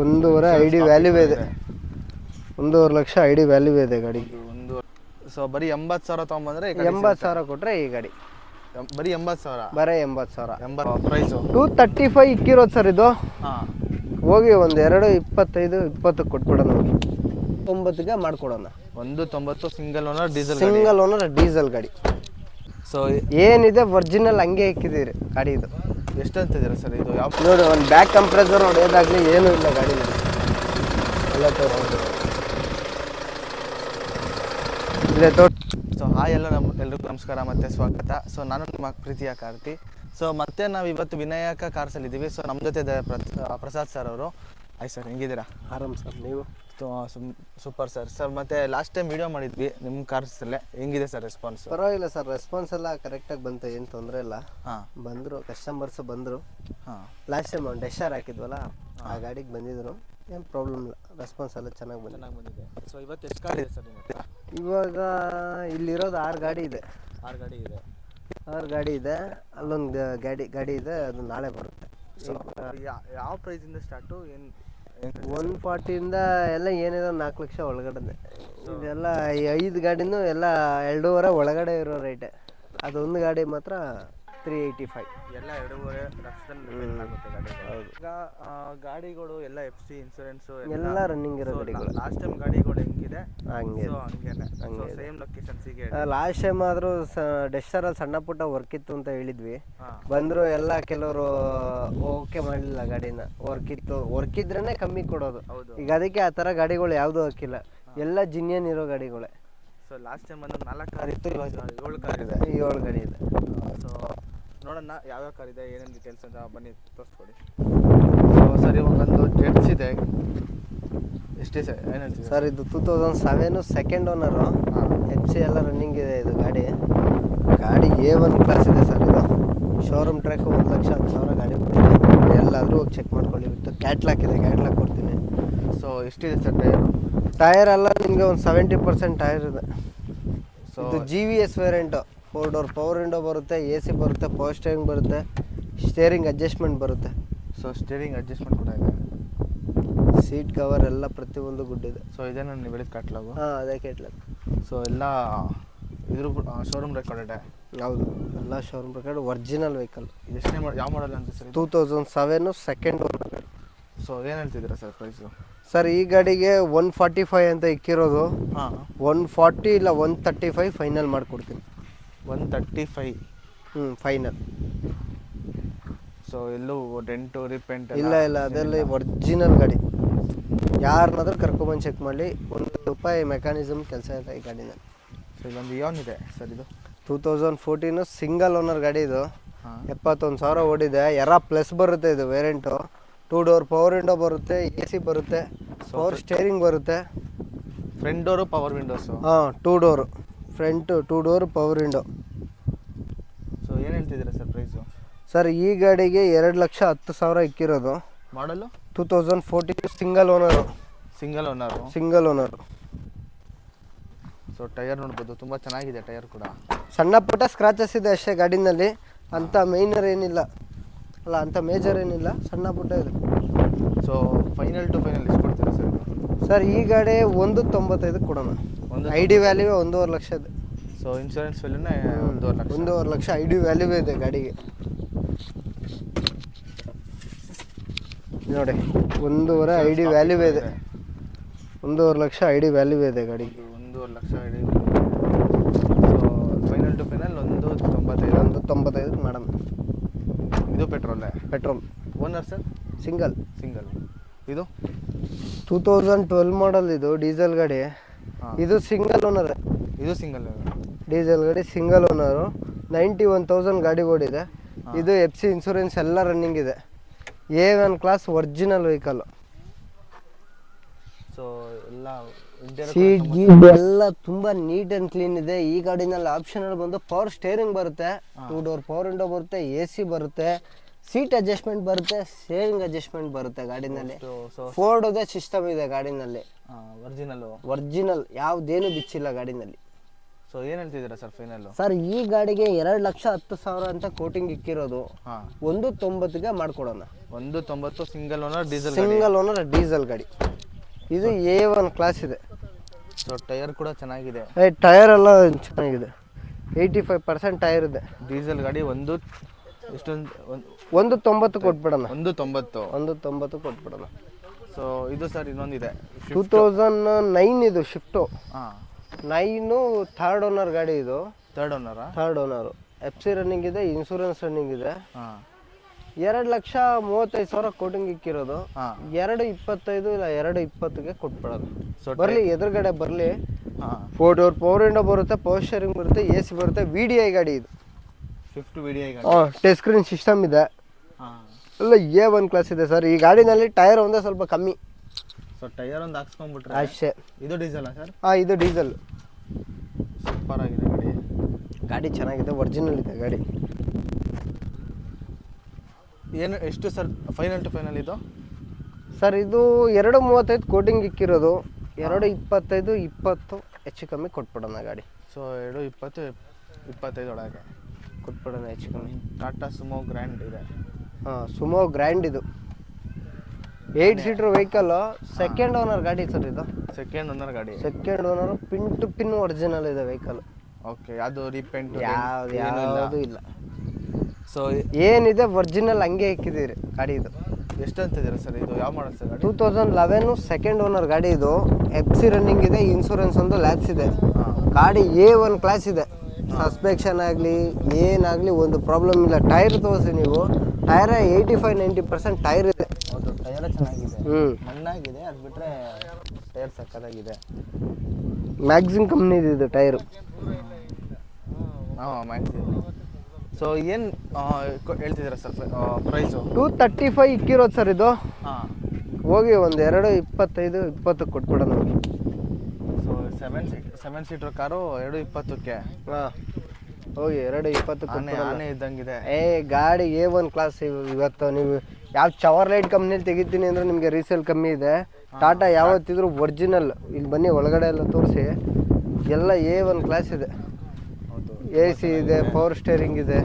ಒಂದೂವರೆ ID value ಇದೆ, 1.5 lakh ID value ಇದೆ ಗಾಡಿ. ಸೊ ಬರೀ 80,000 ತೊಗೊಂಬಂದ್ರೆ 80,000 ಕೊಟ್ಟರೆ ಈ ಗಾಡಿ ಬರೀ 80,000. ಬರೀ 80,000. 80 ಪ್ರೈಸು 235 ಇಕ್ಕಿರೋದು ಸರ್ ಇದು. ಹಾಂ, ಹೋಗಿ ಒಂದು 2.25-20 ಕೊಟ್ಬಿಡೋಣ, 9ಗೆ ಮಾಡಿಕೊಡೋಣ. 190 ಸಿಂಗಲ್ ಓನರ್ ಡೀಸೆಲ್ ಗಾಡಿ. ಸೊ ಏನಿದೆ ಒರಿಜಿನಲ್ ಹಂಗೆ ಇಕ್ಕಿದ್ದೀರಿ ಗಾಡಿ. ಇದು ಎಷ್ಟು ಅಂತಿದ್ದೀರಾ ಸರ್? ಇದು ಯಾವ ನೋಡಿ, ಒಂದು ಬ್ಯಾಕ್ ಕಂಪ್ರೆಸರ್ ಹೊಡೆಯೋದಾಗಲಿ ಏನೂ ಇಲ್ಲ ಗಾಡಿನಲ್ಲಿ, ಎಲ್ಲ ಇಲ್ಲೇ ಸೊ ಹಾಯ್ ಎಲ್ಲ ಎಲ್ರಿಗೂ ನಮಸ್ಕಾರ ಮತ್ತು ಸ್ವಾಗತ. ಸೊ ನಾನು ನಿಮ್ಮ ಪ್ರೀತಿಯ ಕಾರ್ತಿ. ಸೊ ಮತ್ತೆ ನಾವು ಇವತ್ತು ವಿನಾಯಕ ಕಾರ್ಸಲ್ಲಿದ್ದೀವಿ. ಸೊ ನಮ್ಮ ಜೊತೆ ಇದೆ ಪ್ರಸಾದ್ ಸರ್ ಅವರು. ಹಾಯ್ ಸರ್, ಹೆಂಗಿದ್ದೀರಾ? ಆರಾಮ್ ಸರ್, ನೀವು? Super sir. ಸರ್ ಮತ್ತೆ ಲಾಸ್ಟ್ ಟೈಮ್ ವಿಡಿಯೋ ಮಾಡಿದ್ವಿ ನಿಮ್ಮ ಕಾರ್ಸಲ್ಲೇ, ಹೆಂಗಿದೆ ಸರ್ ರೆಸ್ಪಾನ್ಸ್? ಪರವಾಗಿಲ್ಲ ಸರ್, ರೆಸ್ಪಾನ್ಸ್ ಎಲ್ಲ ಕರೆಕ್ಟಾಗಿ ಬಂತು, ಏನು ತೊಂದರೆ ಇಲ್ಲ. ಹಾಂ, ಬಂದರು, ಕಸ್ಟಮರ್ಸ್ ಬಂದರು. ಹಾಂ, ಲಾಸ್ಟ್ ಟೈಮ್ ಒಂದು ಡೆಶರ್ ಹಾಕಿದ್ವಲ್ಲ, ಆ ಗಾಡಿಗೆ ಬಂದಿದ್ರು, ಏನು ಪ್ರಾಬ್ಲಮ್ ಇಲ್ಲ, ರೆಸ್ಪಾನ್ಸ್ ಎಲ್ಲ ಚೆನ್ನಾಗಿ ಬಂದಿದೆ. ಸೊ ಇವತ್ತು ಎಷ್ಟು ಗಾಡಿ ಇದೆ ಸರ್ ನಿಮ್ಮ ಹತ್ರ? ಇವಾಗ ಇಲ್ಲಿರೋದು 6 ಗಾಡಿ ಇದೆ. 6 ಗಾಡಿ ಇದೆ. 6 ಗಾಡಿ ಇದೆ. ಅಲ್ಲೊಂದು ಗಾಡಿ ಇದೆ, ಅದು ನಾಳೆ ಬರುತ್ತೆ. ಸೊ ಯಾವ ಪ್ರೈಸಿಂದ ಸ್ಟಾರ್ಟು? ಏನು 140 ಎಲ್ಲ ಏನಿದೆ 4 ಲಕ್ಷ ಒಳಗಡೆ. ಇದೆಲ್ಲ ಈ 5 ಗಾಡಿನೂ ಎಲ್ಲ 2.5 ಒಳಗಡೆ ಇರೋ ರೇಟೆ. ಅದೊಂದು ಗಾಡಿ ಮಾತ್ರ 385. ಎಲ್ಲ 2.5 ಲಕ್ಷದಲ್ಲಿ ಆಗುತ್ತೆ ಗಾಡಿಗಳು. ಹೌದು. ಈಗ ಗಾಡಿಗಳು ಎಲ್ಲ FC ಇನ್ಸೂರೆನ್ಸು ಎಲ್ಲ ರನ್ನಿಂಗ್ ಇರೋ ಗಾಡಿಗಳು. ಲಾಸ್ಟ್ ಟೈಮ್ ಗಾಡಿಗಳು ಹೆಂಗಿದೆ ಹಂಗೆ ಹಂಗೆ ಸೇಮ್ ಲೊಕೇಶನ್ಸಿಗೆ. ಲಾಸ್ಟ್ ಟೈಮ್ ಆದರೂ ಡೆಸ್ಟರಲ್ಲಿ ಸಣ್ಣ ಪುಟ್ಟ ವರ್ಕ್ ಇತ್ತು ಅಂತ ಹೇಳಿದ್ವಿ. ಬಂದರು ಎಲ್ಲ ಕೆಲವರು ಓಕೆ ಮಾಡಲಿಲ್ಲ, ಗಾಡಿನ ವರ್ಕ್ ಇದ್ರೇ ಕಮ್ಮಿ ಕೊಡೋದು. ಈಗ ಅದಕ್ಕೆ ಆ ಥರ ಗಾಡಿಗಳು ಯಾವುದೂ ಹಾಕಿಲ್ಲ, ಎಲ್ಲ ಜಿನಿಯನ್ ಇರೋ ಗಾಡಿಗಳೇ. ಸೊ ಲಾಸ್ಟ್ ಟೈಮ್ ಒಂದು 4 ಕಾರ್ ಇತ್ತು, ಇವಾಗ 7 ಕಾರ್ ಇದೆ. 7 ಗಾಡಿ ಇದೆ. ಸೊ ನೋಡೋಣ ಯಾವ್ಯಾವ ಕಾರ್ ಇದೆ, ಏನೇನು ಡೀಟೇಲ್ಸ್ ಅಂತ ಬನ್ನಿ ತೋರಿಸ್ಕೊಡಿ. ಸೊ ಸರಿ, ಒಂದೊಂದು ಜೆಟ್ಸ್ ಇದೆ. ಎಷ್ಟೇ ಸರ್, ಏನು ಹೇಳ್ತೀವಿ ಸರ್? ಇದು 2007 ಸೆಕೆಂಡ್ ಓನರು. FC ಎಲ್ಲ ರನ್ನಿಂಗ್ ಇದೆ. ಇದು ಗಾಡಿ A1 ಕ್ಲಾಸ್ ಇದೆ ಸರ್. ಇದು ಶೋರೂಮ್ ಟ್ರ್ಯಾಕ್ 1,10,000 ಗಾಡಿ ಕೊಟ್ಟಿದೆ. ಎಲ್ಲಾದರೂ ಹೋಗಿ ಚೆಕ್ ಮಾಡ್ಕೊಳ್ಳಿ. ವಿತ್ ಕ್ಯಾಟ್ಲಾಕ್ ಇದೆ, ಕ್ಯಾಟ್ಲಾಕ್ ಕೊಡ್ತೀನಿ. ಸೊ ಎಷ್ಟಿದೆ ಸರ್ ಟೈರ್ ಎಲ್ಲ ನಿಮಗೆ ಒಂದು 70% ಟೈರ್ ಇದೆ. ಸೊ ಇದು GVS variant. 4 door power window ಬರುತ್ತೆ, AC ಬರುತ್ತೆ, ಪವರ್ ಸ್ಟೇರಿಂಗ್ ಬರುತ್ತೆ, ಸ್ಟೇರಿಂಗ್ ಅಡ್ಜಸ್ಟ್ಮೆಂಟ್ ಬರುತ್ತೆ. ಸೊ ಸ್ಟೇರಿಂಗ್ ಅಡ್ಜಸ್ಟ್ಮೆಂಟ್ ಕೂಡ ಇದೆ. ಸೀಟ್ ಕವರ್ ಎಲ್ಲ ಪ್ರತಿಯೊಂದು ಗುಡ್ ಇದೆ. ಸೊ ಇದೇನು ನೀವು ಹೇಳಿದ ಕ್ಯಾಟ್ಲಾಗು? ಹಾಂ, ಅದೇ ಕ್ಯಾಟ್ಲಾಗ್. ಸೊ ಎಲ್ಲ ಇದ್ರ ಶೋರೂಮ್ ರೆಕಾರ್ಡೆಡ್? ಹೌದು, ಎಲ್ಲ ಶೋರೂಮ್ ರೆಕಾರ್ಡ್, ಒರಿಜಿನಲ್ ವೆಹಿಕಲ್. ಎಷ್ಟನೇ ಯಾವ ಮಾಡಲ್ ಅಂತ ಸರ್? 2007 second owner. ಸೊ ಏನು ಹೇಳ್ತಿದ್ದೀರಾ ಸರ್ ಪ್ರೈಸು? ಸರ್ ಈ ಗಾಡಿಗೆ 145 ಅಂತ ಇಕ್ಕಿರೋದು. ಹಾಂ, 140 ಇಲ್ಲ 135 ಫೈನಲ್ ಮಾಡಿಕೊಡ್ತೀನಿ. 135 ಫೈನಲ್. ಸೊ ಎಲ್ಲೂ ಡೆಂಟು ರಿಪೇಂಟ್ ಇಲ್ಲ, ಅದೆಲ್ಲ ಒರಿಜಿನಲ್ ಗಾಡಿ. ಯಾರನ್ನಾದ್ರೂ ಕರ್ಕೊಬಂದು ಚೆಕ್ ಮಾಡಲಿ, ₹1 ಮೆಕ್ಯಾನಿಸಮ್ ಕೆಲಸ ಇದೆ ಈ ಗಾಡಿನ. ಸೊ ಇಲ್ಲೊಂದು ಇಯಾನ್ ಇದೆ ಸರ್. ಇದು 2014 ಸಿಂಗಲ್ ಓನರ್ ಗಾಡಿ. ಇದು 71,000 ಓಡಿದೆ. ಪ್ಲಸ್ ಬರುತ್ತೆ. ಇದು ವೇರಿಯಂಟು. 2 ಡೋರ್ ಪವರ್ ವಿಂಡೋ ಬರುತ್ತೆ, AC ಬರುತ್ತೆ, ಪವರ್ ಸ್ಟೇರಿಂಗ್ ಬರುತ್ತೆ. Front door power windows? ಹಾಂ, 2 door front, 2 door power window. So ಏನು ಹೇಳ್ತಿದ್ದೀರಾ ಸರ್ ಪ್ರೈಸು? ಸರ್ ಈ ಗಾಡಿಗೆ 2,10,000 ಇಕ್ಕಿರೋದು. ಮಾಡಲು 2014 single owner. Single owner. So tyre ನೋಡ್ಬೋದು, ತುಂಬ ಚೆನ್ನಾಗಿದೆ ಟೈರ್ ಕೂಡ. ಸಣ್ಣ ಪುಟ್ಟ ಸ್ಕ್ರಾಚಸ್ ಇದೆ ಅಷ್ಟೇ ಗಾಡಿನಲ್ಲಿ, ಅಂಥ ಮೇಜರ್ ಏನಿಲ್ಲ. ಸಣ್ಣ ಪುಟ್ಟ ಇದೆ. ಸೊ ಫೈನಲ್ ಟು ಫೈನಲ್ ಎಷ್ಟು ಕೊಡ್ತೀರಾ ಸರ್? ಸರ್ ಈ ಗಾಡಿ 195 ಕೊಡೋಣ. ID ವ್ಯಾಲ್ಯೂ 1.5 ಲಕ್ಷ ಇದೆ. ಸೊ ಇನ್ಶೂರೆನ್ಸ್ ವ್ಯಾಲ್ಯೂನೇ 1.5 ಲಕ್ಷ ID ವ್ಯಾಲ್ಯೂ ಇದೆ ಗಾಡಿಗೆ. ನೋಡಿ, 1.5 ID ವ್ಯಾಲ್ಯೂ ಇದೆ. 1.5 ಲಕ್ಷ ID ವ್ಯಾಲ್ಯೂ ಇದೆ ಗಾಡಿಗೆ. 1.5 lakh ID. So final to final 195 ಮಾಡೋಣ. ಇದು ಪೆಟ್ರೋಲ್. Owner sir? ಸಿಂಗಲ್. ಇದು 2012 ಮಾಡಲ್. ಇದು ಡೀಸೆಲ್ ಗಾಡಿ. ಇದು ಸಿಂಗಲ್ ಓನರ್. ಡೀಸೆಲ್ ಗಾಡಿ ಸಿಂಗಲ್ ಓನರು. 91,000 ಗಾಡಿ ಓಡಿದೆ. ಇದು FC ಇನ್ಸೂರೆನ್ಸ್ ಎಲ್ಲ ರನ್ನಿಂಗ್ ಇದೆ. A1 class original vehicle. So ಎಲ್ಲ ಸೀಟ್ ಎಲ್ಲ ತುಂಬ ನೀಟ್ ಆ್ಯಂಡ್ ಕ್ಲೀನ್ ಇದೆ. ಈ ಗಾಡಿನಲ್ಲಿ ಆಪ್ಷನಲ್ಲಿ ಬಂದು ಪವರ್ ಸ್ಟೇರಿಂಗ್ ಬರುತ್ತೆ, 2 ಡೋರ್ ಪವರ್ ವಿಂಡೋ ಬರುತ್ತೆ, AC ಬರುತ್ತೆ, ಸೀಟ್ ಅಡ್ಜಸ್ಟ್ಮೆಂಟ್ ಬರುತ್ತೆ, ಸ್ಟೇರಿಂಗ್ ಅಡ್ಜಸ್ಟ್ಮೆಂಟ್ ಬರುತ್ತೆ ಗಾಡಿನಲ್ಲಿ. ಫೋರ್ಡ್ದೇ ಸಿಸ್ಟಮ್ ಇದೆ ಗಾಡಿನಲ್ಲಿ. ಒರಿಜಿನಲ್, ಯಾವುದೇನು ಬಿಚ್ಚಿಲ್ಲ ಗಾಡಿನಲ್ಲಿ. ಸೊ ಏನು ಹೇಳ್ತಿದ್ದೀರಾ ಸರ್ ಫೈನಲ್ಲು? ಸರ್ ಈ ಗಾಡಿಗೆ 2,10,000 ಅಂತ ಕೋಟಿಂಗ್ ಇಕ್ಕಿರೋದು. ಹಾಂ, 1,90,000ಗೆ ಮಾಡ್ಕೊಡೋಣ. 1,90 single owner diesel single owner diesel ಗಾಡಿ. ಇದು A1 ಕ್ಲಾಸ್ ಇದೆ. ಸೊ ಟೈರ್ ಕೂಡ ಚೆನ್ನಾಗಿದೆ. ಟೈರ್ ಎಲ್ಲ ಚೆನ್ನಾಗಿದೆ. 85% ಟೈರ್ ಇದೆ. ಡೀಸೆಲ್ ಗಾಡಿ ಎಷ್ಟೊಂದು 1,90 ಕೊಟ್ಬಿಡೋಣ. 1,90 ಕೊಟ್ಬಿಡೋಣ. ಸೊ ಇದು ಸರ್ ಇನ್ನೊಂದಿದೆ 2009 ಇದು ಶಿಫ್ಟು. ಹಾಂ, 9 ಥರ್ಡ್ ಓನರ್ ಗಾಡಿ ಇದು. ಥರ್ಡ್ ಓನರಾ? Third owner. FC ರನ್ನಿಂಗ್ ಇದೆ, ಇನ್ಶೂರೆನ್ಸ್ ರನ್ನಿಂಗ್ ಇದೆ. ಹಾಂ, 2,35,000 ಕೋಟಿಂಗ್ ಇಕ್ಕಿರೋದು. ಹಾಂ, 2,25 ಇಲ್ಲ 2,20ಗೆ ಕೊಟ್ಬಿಡೋದು. ಸೊ ಬರಲಿ, ಎದುರುಗಡೆ ಬರಲಿ. ಹಾಂ, 4 ಡೋರ್ ಪವರ್ ವಿಂಡೋ ಬರುತ್ತೆ, ಪವರ್ ಸ್ಟೇರಿಂಗ್ ಬರುತ್ತೆ, AC ಬರುತ್ತೆ. VDI ಗಾಡಿ ಇದು. ಸ್ವಿಫ್ಟ್ VDI ಗಾಡಿ. ಟಚ್ ಸ್ಕ್ರೀನ್ ಸಿಸ್ಟಮ್ ಇದೆ. ಹಾಂ, ಎಲ್ಲ A1 ಕ್ಲಾಸ್ ಇದೆ ಸರ್. ಈ ಗಾಡಿನಲ್ಲಿ ಟೈರ್ ಒಂದೇ ಸ್ವಲ್ಪ ಕಮ್ಮಿ. ಸೊ ಟೈರ್ ಒಂದು ಹಾಕ್ಸ್ಕೊಂಡ್ಬಿಟ್ರೆ ಅಷ್ಟೇ. ಇದು ಡೀಸೆಲಾ ಸರ್? ಇದು ಡೀಸೆಲ್. ಸೂಪರ್ ಆಗಿದೆ ಗಾಡಿ. ಗಾಡಿ ಚೆನ್ನಾಗಿದೆ, ಒರಿಜಿನಲ್ ಇದೆ ಗಾಡಿ. ಎಷ್ಟು ಸರ್ ಫೈನಲ್ ಟು ಫೈನಲ್ ಇದು? ಸರ್ ಇದು 2,35 ಕೋಟಿಂಗ್ ಇಕ್ಕಿರೋದು. 2,25, 20 ಹೆಚ್ಚು ಕಮ್ಮಿ ಕೊಟ್ಬಿಡೋಣ ಗಾಡಿ. ಸೊ 2,20-25 ಒಳಗೆ ಕೊಟ್ಬಿಡೋಣ ಹೆಚ್ಚು ಕಮ್ಮಿ. ಟಾಟಾ ಸುಮೋ ಗ್ರ್ಯಾಂಡ್ ಇದೆ. ಸುಮೋ ಗ್ರ್ಯಾಂಡ್ ಇದು. 8 ಸೀಟರ್ ವೆಹಿಕಲ್. ಸೆಕೆಂಡ್ ಓನರ್ ಗಾಡಿ ಸರ್ ಇದು. ಸೆಕೆಂಡ್ ಓನರ್ ಗಾಡಿ. Second owner. Pin to pin original ಇದೆ ವೆಹಿಕಲ್. ಓಕೆ, ಅದು ರೀಪೇಂಟ್ ಯಾವುದು ಇಲ್ಲ. ಸೊ ಏನಿದೆ ಒರಿಜಿನಲ್ ಹಂಗೆ ಇಕ್ಕಿದ್ದೀರಿ ಗಾಡಿ ಇದು. ಎಷ್ಟು ಅಂತಿದ್ದೀರಾ ಸರ್ ಇದು? ಯಾವ ಮಾಡಲ್ ಸರ್ ಗಾಡಿ? 2011 ಸೆಕೆಂಡ್ ಓನರ್ ಗಾಡಿ ಇದು. FC ರನ್ನಿಂಗ್ ಇದೆ, ಇನ್ಶೂರೆನ್ಸ್ ಒಂದು ಲ್ಯಾಬ್ಸ್ ಇದೆ. ಗಾಡಿ A1 ಕ್ಲಾಸ್ ಇದೆ. ಸಸ್ಪೆಕ್ಷನ್ ಆಗಲಿ ಏನಾಗಲಿ ಒಂದು ಪ್ರಾಬ್ಲಮ್ ಇಲ್ಲ. ಟೈರ್ ತೋರಿಸಿ ನೀವು, ಟೈರ್ 85-90% ಟೈರ್ ಇದೆ. ಹೌದು, ಟೈರ್ ಚೆನ್ನಾಗಿದೆ. ಮಣ್ಣಾಗಿದೆ, ಅದು ಬಿಟ್ಟರೆ ಟೈರ್ ಸಕ್ಕತ್ತಾಗಿದೆ. ಮ್ಯಾಗ್ಝಿನ್ ಕಂಪ್ನಿದು ಇದು ಟೈರು. ಹಾಂ, ಮ್ಯಾಗ್ಝಿನ್. ಸೊ ಏನು ಹೇಳ್ತಿದ್ದೀರಾ ಸರ್ ಪ್ರೈಸು? 235 ಇಕ್ಕಿರೋದು ಸರ್ ಇದು. ಹಾಂ, ಹೋಗಿ ಒಂದು 2,25-20 ಕೊಟ್ಬಿಡೋಣ ಹೋಗಿ. ಸೊ ಸೆವೆನ್ ಸೀಟರ್ ಕಾರು 2,20ಕ್ಕೆ. ಹಾಂ, ಹೋಗಿ 2,20 ಆನೆ ಇದ್ದಂಗಿದೆ. ಗಾಡಿ A1 ಕ್ಲಾಸ್. ಇವತ್ತು ನೀವು ಯಾವ ಚವರ್ಲೈಟ್ ಕಂಪ್ನಿಲಿ ತೆಗಿತೀನಿ ಅಂದರೆ ನಿಮಗೆ ರೀಸೇಲ್ ಕಮ್ಮಿ ಇದೆ. ಟಾಟಾ ಯಾವತ್ತಿದ್ರು ಒರಿಜಿನಲ್. ಇಲ್ಲಿ ಬನ್ನಿ, ಒಳಗಡೆ ಎಲ್ಲ ತೋರಿಸಿ. ಎಲ್ಲ A1 ಕ್ಲಾಸ್ ಇದೆ. ಹೌದು, AC ಇದೆ, ಪವರ್ ಸ್ಟೇರಿಂಗ್ ಇದೆ.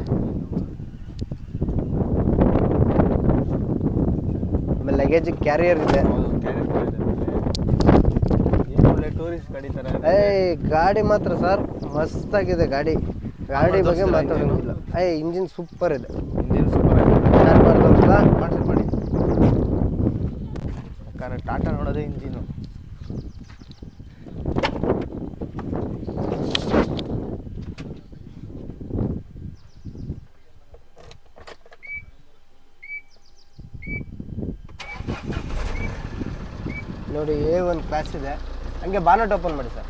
ಆಮೇಲೆ ಲಗೇಜ್ ಕ್ಯಾರಿಯರ್ ಇದೆ. ಒಳ್ಳೆ ಟೂರಿಸ್ಟ್ ಗಾಡಿ ಥರ. ಗಾಡಿ ಮಾತ್ರ ಸರ್ ಮಸ್ತಾಗಿದೆ ಗಾಡಿ. ಗಾಡಿ ಬಗ್ಗೆ ಮಾತಾಡೋಂಗಿಲ್ಲ. ಇಂಜಿನ್ ಸೂಪರ್ ಇದೆ. ಇಂಜಿನ್ ಸೂಪರ್ ಆಗಿದೆ. ಸ್ಟಾರ್ಟ್ ಮಾಡಿ ತೋರಿಸ್ಲಾ? ಮಾಡಿ. ಯಾಕಂದರೆ ಟಾಟಾ ನೋಡೋದೇ ಇಂಜಿನು. ನೋಡಿ, A1 ಕ್ಲಾಸ್ ಇದೆ. ಹಂಗೆ ಬಾನಟ್ ಓಪನ್ ಮಾಡಿ ಸರ್.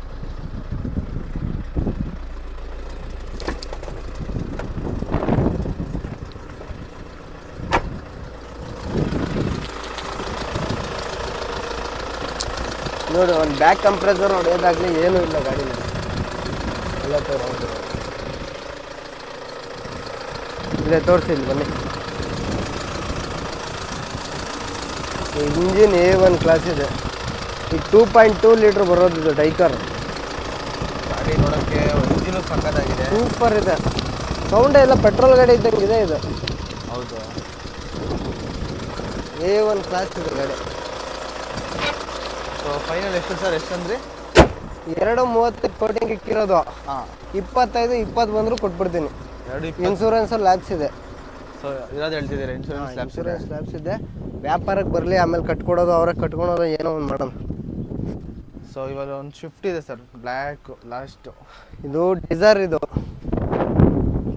ನೋಡಿ, ಒಂದು ಬ್ಯಾಕ್ ಕಂಪ್ರೆಸರ್ ಹೊಡೆಯೋದಾಗಲಿ ಏನೂ ಇಲ್ಲ ಗಾಡಿನಲ್ಲಿ. ಎಲ್ಲ ಇಲ್ಲೇ ತೋರಿಸಿ, ಇಲ್ಲಿ ಬನ್ನಿ. ಇಂಜಿನ್ A1 ಕ್ಲಾಸ್ ಇದೆ. ಈ 2.2 ಲೀಟ್ರ್ ಬರೋದಿದೆ ಡೈಕರ್ ಗಾಡಿ. ನೋಡೋಕ್ಕೆ ಇಂಜಿನು ಸಕ್ಕತ್ತಾಗಿದೆ, ಸೂಪರ್ ಇದೆ. ಸೌಂಡೇ ಎಲ್ಲ ಪೆಟ್ರೋಲ್ ಗಾಡಿ ಇದ್ದಂಗೆ ಇದೆ ಇದು. ಹೌದು, A1 ಕ್ಲಾಸ್ ಇದೆ ಗಾಡಿ. ಸೊ ಫೈನಲ್ ಎಷ್ಟು ಸರ್? ಎಷ್ಟಂದ್ರಿ? 2,30 ಕೋಟಿಂಗ್ ಇಕ್ಕಿರೋದು. ಹಾಂ, 25-20 ಬಂದರೂ ಕೊಟ್ಬಿಡ್ತೀನಿ. 2,20. ಇನ್ಶೂರೆನ್ಸ್ ಲ್ಯಾಬ್ಸ್ ಇದೆ. ಸೊ ಇರೋದು ಹೇಳ್ತಿದ್ದೀರಾ? ಇನ್ಶೂರೆನ್ಸ್ ಲ್ಯಾಬ್ಸ್ ಇದೆ. ವ್ಯಾಪಾರಕ್ಕೆ ಬರಲಿ, ಆಮೇಲೆ ಕಟ್ಕೊಡೋದು ಅವ್ರಿಗೆ ಕಟ್ಕೊಳೋದು ಏನೋ ಒಂದು ಮಾಡೋಣ. ಸೊ ಇವಾಗ ಒಂದು ಶಿಫ್ಟ್ ಇದೆ ಸರ್, ಬ್ಲ್ಯಾಕ್ ಲಾಸ್ಟು. ಇದು ಡಿಸೈರ್. ಇದು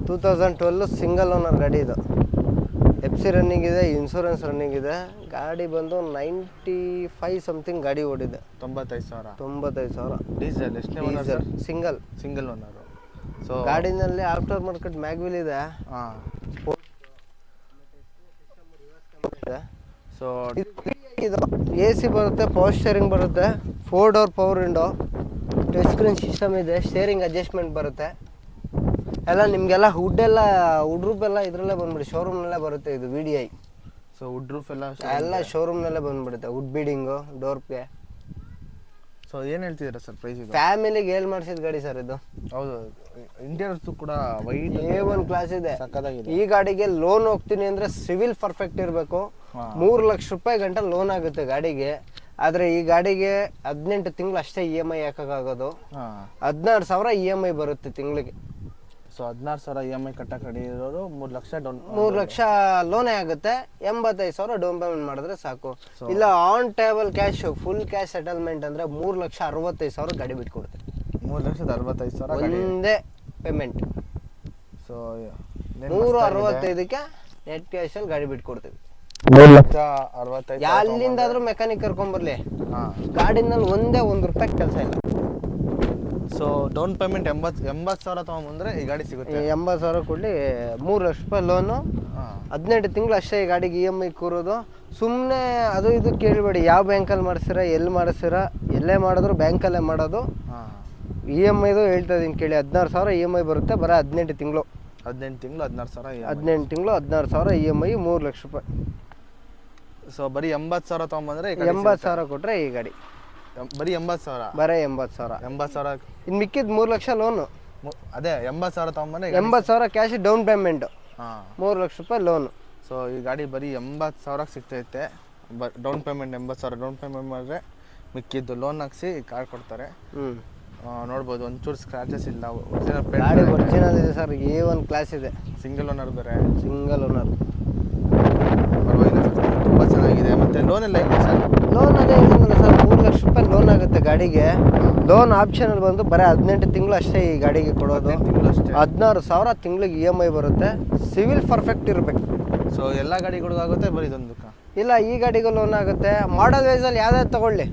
2012 ಸಿಂಗಲ್ ಓನರ್ ಗಾಡಿ ಇದು. FC ರನ್ನಿಂಗ್ ಇದೆ, ಇನ್ಶೂರೆನ್ಸ್ ರನ್ನಿಂಗ್ ಇದೆ. ಗಾಡಿ ಬಂದು 95 ಸಮಥಿಂಗ್ ಗಾಡಿ ಓಡಿದೆ. 95,000. ಡೀಸೆಲ್. ಎಷ್ಟನೇ owner sir? Single owner. So ಗಾಡಿನಲ್ಲಿ ಆಫ್ಟರ್ ಮಾರ್ಕೆಟ್ ಮ್ಯಾಗ್ವಿಲ್ ಇದೆ. ಹಾಂ. ಸೊ ಇದು AC ಬರುತ್ತೆ, ಪವರ್ ಸ್ಟೇರಿಂಗ್ ಬರುತ್ತೆ, 4 door power window, touch screen system ಇದೆ, ಸ್ಟೇರಿಂಗ್ ಅಡ್ಜಸ್ಟ್ಮೆಂಟ್ ಬರುತ್ತೆ. ಎಲ್ಲ ನಿಮಗೆಲ್ಲ ವುಡ್ ರೂಫ್ ಎಲ್ಲ ಇದರಲ್ಲೇ ಬಂದ್ಬಿಡಿ, ಶೋರೂಮ್ನಲ್ಲೇ ಬರುತ್ತೆ ಇದು VDI. ಸೊ ವುಡ್ ರೂಫ್ ಎಲ್ಲ ಶೋರೂಮ್ನಲ್ಲೇ ಬಂದ್ಬಿಡುತ್ತೆ. ವುಡ್ ಬೀಡಿಂಗು ಡೋರ್ಗೆ. ಸೊ ಏನು ಹೇಳ್ತಿದ್ದೀರಾ ಸರ್ ಪ್ರೈಸ್ ಇದು? ಫ್ಯಾಮಿಲಿಗೆ ಹೇಳಿ ಮಾಡಿಸಿದ ಗಾಡಿ ಸರ್ ಇದು. ಹೌದು, ಇಂಟೀರಿಯರ್ಸ್ ಕೂಡ ವೈಟ್ A1 ಕ್ಲಾಸ್ ಇದೆ. ಸಕ್ಕತ್ತಾಗಿದೆ. ಈ ಗಾಡಿಗೆ ಲೋನ್ ಹೋಗ್ತೀನಿ ಅಂದ್ರೆ ಸಿವಿಲ್ ಪರ್ಫೆಕ್ಟ್ ಇರಬೇಕು. 3 ಲಕ್ಷ ರೂಪಾಯಿ ಗಂಟ ಲೋನ್ ಆಗುತ್ತೆ ಗಾಡಿಗೆ. ಆದ್ರೆ ಈ ಗಾಡಿಗೆ 18 ತಿಂಗಳು ಅಷ್ಟೇ EMI ಹಾಕಕ್ಕಾಗೋದು. 16,000 EMI ಬರುತ್ತೆ ತಿಂಗಳಿಗೆ. ಸೊ 16,000 EMI ಕಟ್ಟಕ್ಕೆ ರೆಡಿ ಇರೋರು 3 ಲಕ್ಷ ಡೌನ್ 3 ಲಕ್ಷ ಲೋನೇ ಆಗುತ್ತೆ. 85,000 ಡೌನ್ ಪೇಮೆಂಟ್ ಮಾಡಿದ್ರೆ ಸಾಕು. ಇಲ್ಲ on table cash full cash settlement ಅಂದ್ರೆ 3,65,000 ಗಾಡಿ ಬಿಟ್ಕೊಡ್ತೀವಿ. 3,65,000 ಒಂದೇ ಪೇಮೆಂಟ್. ಸೊ 365ಕ್ಕೆ ನೆಟ್ ಕ್ಯಾಶ್ ಅಲ್ಲಿ ಗಾಡಿ ಬಿಟ್ಕೊಡ್ತೀವಿ. 3,65,000 ಅಲ್ಲಿಂದಾದ್ರೂ ಮೆಕ್ಯಾನಿಕ್ ಕರ್ಕೊಂಡ್ಬರ್ಲಿ, ಗಾಡಿನಲ್ಲಿ ಒಂದೇ 1 ರೂಪಾಯಿ ಕೆಲಸ ಇಲ್ಲ. ಸೊ ಡೌನ್ ಪೇಮೆಂಟ್ 80,000 ತಗೊಂಡ್ಬಂದ್ರೆ ಈ ಗಾಡಿ ಸಿಗುತ್ತೆ. 80,000 ಕೊಡ್ಲಿ, 3 ಲಕ್ಷ ರೂಪಾಯಿ ಲೋನು, 18 ತಿಂಗಳು ಅಷ್ಟೇ ಈ ಗಾಡಿಗೆ EMI ಕೂರೋದು. ಸುಮ್ಮನೆ ಅದು ಇದು ಕೇಳಬೇಡಿ, ಯಾವ ಬ್ಯಾಂಕಲ್ಲಿ ಮಾಡಿಸ್ತೀರ, ಎಲ್ಲಿ ಮಾಡಿಸ್ತೀರ, ಎಲ್ಲೇ ಮಾಡಿದ್ರು ಬ್ಯಾಂಕಲ್ಲೇ ಮಾಡೋದು. EMIದು ಹೇಳ್ತಾ ಇದೀನಿ ಕೇಳಿ, 16,000 EMI ಬರುತ್ತೆ, ಬರೀ 18 ತಿಂಗಳು. 18 ತಿಂಗಳು 16,000 18 ತಿಂಗಳು 16,000 EMI, 3 ಲಕ್ಷ ರೂಪಾಯಿ. ಸೊ ಬರೀ 80,000 ತಗೊಂಡ್ಬಂದ್ರೆ 80,000 ಕೊಟ್ರೆ ಈ ಗಾಡಿ ಬರೀ 80,000. ಬರೀ 80,000. 80,000 ಇನ್ನು ಮಿಕ್ಕಿದ 3 ಲಕ್ಷ ಲೋನು. ಅದೇ 80,000 ತಗೊಂಡ್ಬಂದ್ರೆ 80,000 ಕ್ಯಾಶ್ ಡೌನ್ ಪೇಮೆಂಟ್, 3 ಲಕ್ಷ ರೂಪಾಯಿ ಲೋನು. ಸೊ ಈ ಗಾಡಿ ಬರೀ 80,000 ಸಿಗ್ತೈತೆ. ಡೌನ್ ಪೇಮೆಂಟ್ 80,000 ಡೌನ್ ಪೇಮೆಂಟ್ ಮಾಡಿದ್ರೆ ಮಿಕ್ಕಿದ್ದು ಲೋನ್ ಹಾಕ್ಸಿ ಕಾರ್ ಕೊಡ್ತಾರೆ. ನೋಡ್ಬೋದು, ಒಂಚೂರು ಸ್ಕ್ರಾಚಸ್ ಇಲ್ಲ. ಗಾಡಿ ಒರಿಜಿನಲ್ ಇದೆ ಸರ್, A1 ಕ್ಲಾಸ್ ಇದೆ. ಸಿಂಗಲ್ ಓನರ್ ಬೇರೆ. Single owner. ಪರವಾಗಿಲ್ಲ ಸರ್, ತುಂಬ ಚೆನ್ನಾಗಿದೆ. ಮತ್ತೆ ಲೋನ್ ಎಲ್ಲ ಇದೆ ಸರ್? ಲೋನ್ ಅದೇ ಹೇಳಿದ್ನಲ್ಲ ಸರ್, 3 ಲಕ್ಷ ರೂಪಾಯಿ ಲೋನ್ ಆಗುತ್ತೆ ಗಾಡಿಗೆ. ಲೋನ್ ಆಪ್ಷನಲ್ ಬಂದು ಬರೀ 18 ತಿಂಗಳು ಅಷ್ಟೇ ಈ ಗಾಡಿಗೆ ಕೊಡೋದು. 16,000 ತಿಂಗಳಿಗೆ EMI ಬರುತ್ತೆ. ಸಿವಿಲ್ ಪರ್ಫೆಕ್ಟ್ ಇರಬೇಕು. ಸೊ ಎಲ್ಲ ಗಾಡಿಗಳಿಗೂ ಆಗುತ್ತೆ, ಬರೀ ಇದೊಂದಕ್ಕೆ ಇಲ್ಲ, ಈ ಗಾಡಿಗೂ ಲೋನ್ ಆಗುತ್ತೆ. ಮಾಡಲ್ ವೈಸಲ್ಲಿ ಯಾವ್ದಾದ್ರು ತಗೊಳ್ಳಿ,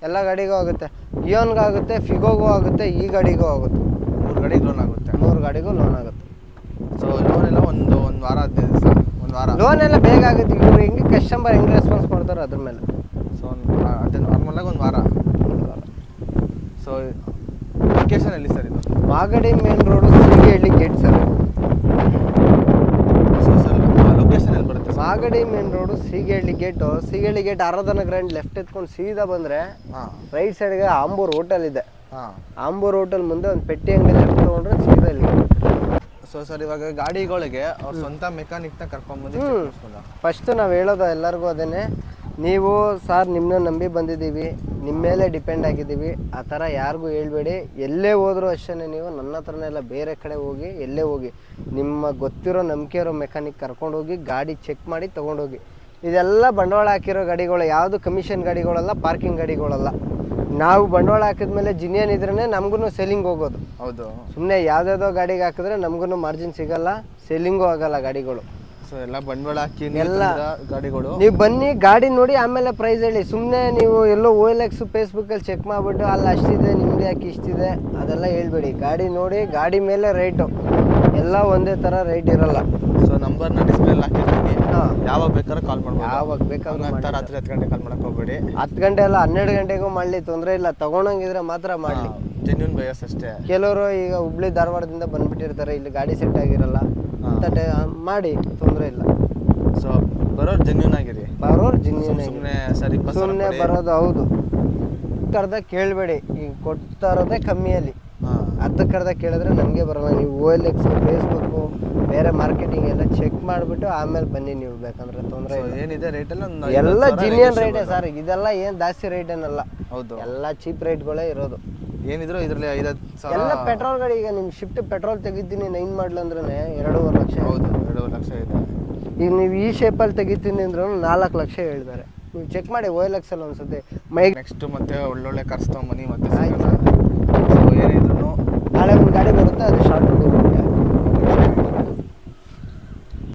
ಎಲ್ಲ ಗಾಡಿಗೂ ಆಗುತ್ತೆ. ಇಯೋನ್ಗೂ ಆಗುತ್ತೆ, ಫಿಗೋಗೂ ಆಗುತ್ತೆ, ಈ ಗಾಡಿಗೂ ಆಗುತ್ತೆ. 3 ಗಾಡಿಗೆ ಲೋನ್ ಆಗುತ್ತೆ. 3 ಗಾಡಿಗೂ ಲೋನ್ ಆಗುತ್ತೆ. ಸೊ ಲೋನ್ ಎಲ್ಲ ಒಂದು ವಾರ 15 ದಿವಸ, ಒಂದು ವಾರ ಲೋನ್ ಎಲ್ಲ ಬೇಗ ಆಗುತ್ತೆ. ಇವ್ರು ಹೆಂಗೆ ಕಸ್ಟಮರ್ ಹೆಂಗೆ ರೆಸ್ಪಾನ್ಸ್ ಮಾಡ್ತಾರೆ ಅದ್ರ ಮೇಲೆ. ಸೊ ಅದೇ ನಾರ್ಮಲಾಗಿ ಒಂದು ವಾರ. ಸೊ ಲೊಕೇಶನ್ ಎಲ್ಲಿ ಸರ್ ಇದು? Magadi main road, Seegehalli gate sir. So sir location ಎಲ್ಲಿ ಬರುತ್ತೆ? Magadi main road, Seegehalli gate. Seegehalli gate Aradhana grand left ಎತ್ಕೊಂಡು ಸೀದಾ ಬಂದರೆ ರೈಟ್ ಸೈಡ್ಗೆ ಆಂಬೂರ್ ಹೋಟೆಲ್ ಇದೆ. ಆಂಬೂರ್ ಹೋಟೆಲ್ ಮುಂದೆ ಒಂದು ಪೆಟ್ಟಿ ಅಂಗಡಿ ಲೆಫ್ಟ್ ತೊಗೊಂಡ್ರೆ ಸೀದಾ ಇಲ್ಲಿ. ಸೊ ಸರ್ ಇವಾಗ ಗಾಡಿಗಳಿಗೆ ಅವ್ರ ಸ್ವಂತ ಮೆಕ್ಯಾನಿಕ್ನ ಕರ್ಕೊಂಡ್ಬಂದು ಫಸ್ಟ್ ನಾವು ಹೇಳೋದು ಎಲ್ಲರಿಗೂ ಅದೇನೆ, ನೀವು ಸರ್ ನಿಮ್ಮನ್ನ ನಂಬಿ ಬಂದಿದ್ದೀವಿ, ನಿಮ್ಮ ಮೇಲೆ ಡಿಪೆಂಡ್ ಆಗಿದ್ದೀವಿ, ಆ ಥರ ಯಾರಿಗೂ ಹೇಳ್ಬೇಡಿ. ಎಲ್ಲೇ ಹೋದರೂ ಅಷ್ಟೇ, ನೀವು ನನ್ನ ಹತ್ರನೇ ಎಲ್ಲ ಬೇರೆ ಕಡೆ ಹೋಗಿ, ಎಲ್ಲೇ ಹೋಗಿ ನಿಮ್ಮ ಗೊತ್ತಿರೋ ನಂಬಿಕೆ ಇರೋ ಮೆಕ್ಯಾನಿಕ್ ಕರ್ಕೊಂಡೋಗಿ ಗಾಡಿ ಚೆಕ್ ಮಾಡಿ ತೊಗೊಂಡೋಗಿ. ಇದೆಲ್ಲ ಬಂಡವಾಳ ಹಾಕಿರೋ ಗಾಡಿಗಳು, ಯಾವುದು ಕಮಿಷನ್ ಗಾಡಿಗಳಲ್ಲ, ಪಾರ್ಕಿಂಗ್ ಗಾಡಿಗಳಲ್ಲ. ನಾವು ಬಂಡವಾಳ ಹಾಕಿದ್ಮೇಲೆ ಜಿನಿಯನ್ ಇದ್ರೇ ನಮಗೂ ಸೆಲ್ಲಿಂಗ್ ಹೋಗೋದು. ಹೌದು, ಸುಮ್ಮನೆ ಯಾವುದ್ಯಾವುದೋ ಗಾಡಿಗೆ ಹಾಕಿದ್ರೆ ನಮಗೂ ಮಾರ್ಜಿನ್ ಸಿಗಲ್ಲ, ಸೆಲ್ಲಿಂಗೂ ಆಗಲ್ಲ ಗಾಡಿಗಳು. ಸೊ ಎಲ್ಲ ಬಂಡವಾಳ ಹಾಕಿ ಎಲ್ಲ ಗಾಡಿಗಳು. ನೀವು ಬನ್ನಿ, ಗಾಡಿ ನೋಡಿ, ಆಮೇಲೆ ಪ್ರೈಸ್ ಹೇಳಿ. ಸುಮ್ಮನೆ ನೀವು ಎಲ್ಲೋ OLX ಫೇಸ್ಬುಕ್ಕಲ್ಲಿ ಚೆಕ್ ಮಾಡಿಬಿಟ್ಟು ಅಲ್ಲಿ ಅಷ್ಟಿದೆ, ನಿಮ್ದು ಯಾಕೆ ಇಷ್ಟಿದೆ ಅದೆಲ್ಲ ಹೇಳ್ಬೇಡಿ. ಗಾಡಿ ನೋಡಿ, ಗಾಡಿ ಮೇಲೆ ರೇಟು ಎಲ್ಲ ಒಂದೇ ಥರ ರೇಟ್ ಇರಲ್ಲ. ಸೊ ನಂಬರ್ನ ಡಿಸ್ಪ್ಲೇಲಿ ಹಾಕಿರ್ತೀನಿ, ಯಾವಾಗ ಬೇಕಾದ್ರೆ ಕಾಲ್ ಮಾಡ್ಬೋದು. ಯಾವಾಗ ಬೇಕಾದ್ರೂ ರಾತ್ರಿ 10 ಗಂಟೆ ಕಾಲ್ ಮಾಡಕ್ಕೆ ಹೋಗ್ಬೇಡಿ. 10 ಗಂಟೆ ಅಲ್ಲ, 12 ಗಂಟೆಗೂ ಮಾಡಲಿ, ತೊಂದರೆ ಇಲ್ಲ. ತಗೊಂಡಂಗಿದ್ರೆ ಮಾತ್ರ ಮಾಡಲಿ. ಜೆನ್ಯೂನ್ ಬಯಸ್ ಅಷ್ಟೇ. ಕೆಲವರು ಈಗ ಹುಬ್ಳಿ ಧಾರವಾಡದಿಂದ ಬಂದ್ಬಿಟ್ಟಿರ್ತಾರೆ, ಇಲ್ಲಿ ಗಾಡಿ ಸೆಟ್ ಆಗಿರಲ್ಲ ಅಂತ ಮಾಡಿ, ತೊಂದರೆ ಇಲ್ಲ. ಸೊ ಬರೋರು ಜೆನ್ಯೂನ್ ಆಗಿರಿ. ಬರೋರು ಜೆನ್ಯೂನ್ ಆಗಿ, ಸುಮ್ಮನೆ ಸರಿ ಸುಮ್ಮನೆ ಬರೋದು. ಹೌದು, ಕರ್ದ ಕೇಳಬೇಡಿ. ಈಗ ಕೊಡ್ತಾ ಇರೋದೇ ಕಮ್ಮಿಯಲ್ಲಿ, 10 ಕರ್ದ ಕೇಳಿದ್ರೆ ನಮಗೆ ಬರೋಲ್ಲ. ನೀವು OLX ಫೇಸ್ಬುಕ್ಕು ಬೇರೆ ಮಾರ್ಕೆಟಿಂಗ್ ಎಲ್ಲ ಚೆಕ್ ಮಾಡಿಬಿಟ್ಟು ಆಮೇಲೆ ಬನ್ನಿ, ನೀವು ಬೇಕಂದ್ರೆ ತೊಂದರೆ ಇಲ್ಲ. ಏನಿದೆ ರೇಟಲ್ಲಿ ಎಲ್ಲ ಜಿನಿಯನ್ ರೇಟೇ ಸರ್, ಇದೆಲ್ಲ ಏನು ಜಾಸ್ತಿ ರೇಟ್ ಏನಲ್ಲ. ಹೌದು, ಎಲ್ಲ ಚೀಪ್ ರೇಟ್ಗಳೇ ಇರೋದು. ಏನಿದ್ರು ಇದರಲ್ಲಿ 5,000 ಎಲ್ಲ ಪೆಟ್ರೋಲ್ ಗಾಡಿ. ಈಗ ನಿಮ್ಮ ಶಿಫ್ಟ್ ಪೆಟ್ರೋಲ್ ತೆಗಿತೀನಿ 9 ಮಾಡಲ್ ಅಂದ್ರೆ 2.5 ಲಕ್ಷ. ಹೌದು, 2.5 ಲಕ್ಷ ಇದೆ. ಈಗ ನೀವು ಈ ಶೇಪಲ್ಲಿ ತೆಗಿತೀನಿ ಅಂದ್ರೂ 4 ಲಕ್ಷ ಹೇಳಿದ್ದಾರೆ. ನೀವು ಚೆಕ್ ಮಾಡಿ OLX ಅಲ್ಲಿ ಒಂದ್ಸತಿ. ನೆಕ್ಸ್ಟ್ ಮತ್ತೆ ಒಳ್ಳೊಳ್ಳೆ ಕಾರ್ಸ್ ತಗೊಂಬನ್ನಿ ಮತ್ತೆ. ಆಯ್ತು.